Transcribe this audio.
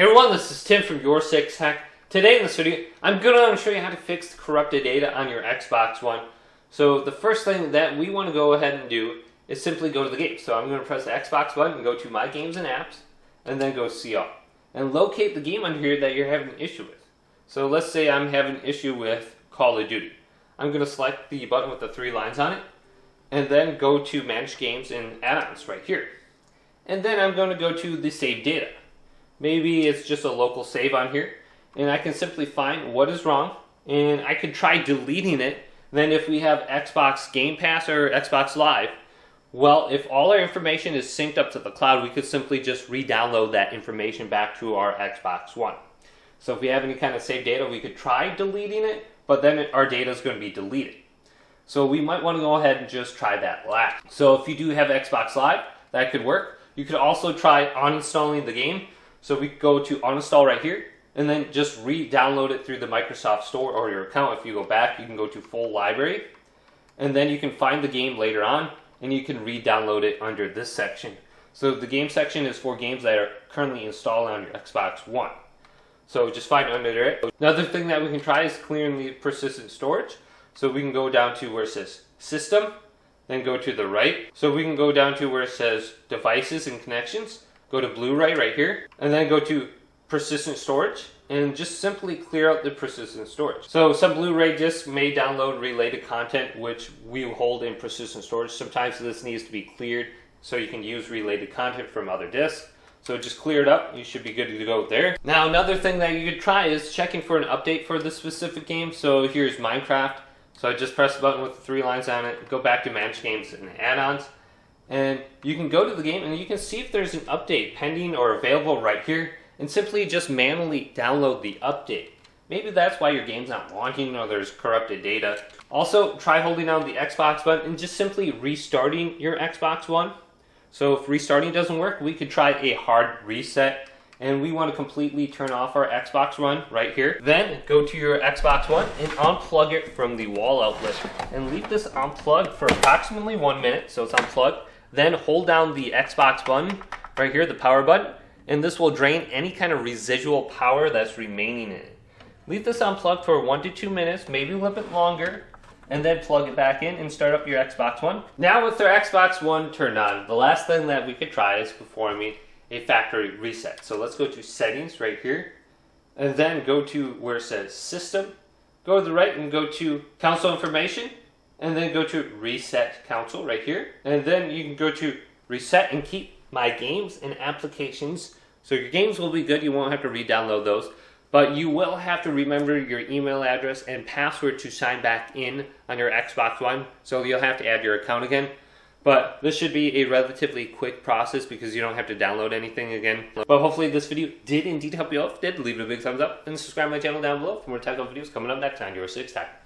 Hey everyone, this is Tim from Your 6 Tech. Today in this video, I'm going to show you how to fix corrupted data on your Xbox One. So the first thing that we want to go ahead and do is simply go to the game. So I'm going to press the Xbox button and go to My Games and Apps, and then go See All. And locate the game under here that you're having an issue with. So let's say I'm having an issue with Call of Duty. I'm going to select the button with the 3 lines on it, and then go to Manage Games and Add-ons right here. And then I'm going to go to the Save Data. Maybe it's just a local save on here, and I can simply find what is wrong, and I could try deleting it. Then if we have Xbox Game Pass or Xbox Live, well, if all our information is synced up to the cloud, we could simply just re-download that information back to our Xbox One. So if we have any kind of saved data, we could try deleting it, but then our data is going to be deleted. So we might want to go ahead and just try that last. So if you do have Xbox Live, that could work. You could also try uninstalling the game. So we go to uninstall right here, and then just re-download it through the Microsoft Store or your account. If you go back, you can go to full library, and then you can find the game later on, and you can re-download it under this section. So the game section is for games that are currently installed on your Xbox One. So just find under it. Another thing that we can try is clearing the persistent storage. So we can go down to where it says System, then go to the right. So we can go down to where it says Devices and Connections. Go to Blu-ray right here, and then go to persistent storage, and just simply clear out the persistent storage. So some Blu-ray discs may download related content which we hold in persistent storage. Sometimes this needs to be cleared so you can use related content from other discs. So just clear it up, you should be good to go there. Now another thing that you could try is checking for an update for this specific game. So here's Minecraft. So I just press the button with the 3 lines on it, go back to Manage Games and Add-ons. And you can go to the game and you can see if there's an update pending or available right here, and simply just manually download the update. Maybe that's why your game's not launching or there's corrupted data. Also, try holding down the Xbox button and just simply restarting your Xbox One. So if restarting doesn't work, we could try a hard reset, and we want to completely turn off our Xbox One right here. Then go to your Xbox One and unplug it from the wall outlet, and leave this unplugged for approximately 1 minute, so it's unplugged. Then hold down the Xbox button right here, the power button, and this will drain any kind of residual power that's remaining in it. Leave this unplugged for 1 to 2 minutes, maybe a little bit longer, and then plug it back in and start up your Xbox One. Now with our Xbox One turned on, the last thing that we could try is performing a factory reset. So let's go to Settings right here, and then go to where it says System. Go to the right and go to Console Information, and then go to Reset Console right here. And then you can go to Reset and keep My Games and Applications. So your games will be good, you won't have to re-download those. But you will have to remember your email address and password to sign back in on your Xbox One. So you'll have to add your account again. But this should be a relatively quick process because you don't have to download anything again. But hopefully this video did indeed help you out. If it did, leave it a big thumbs up and subscribe to my channel down below for more technical videos coming up next on Your 6 Tech.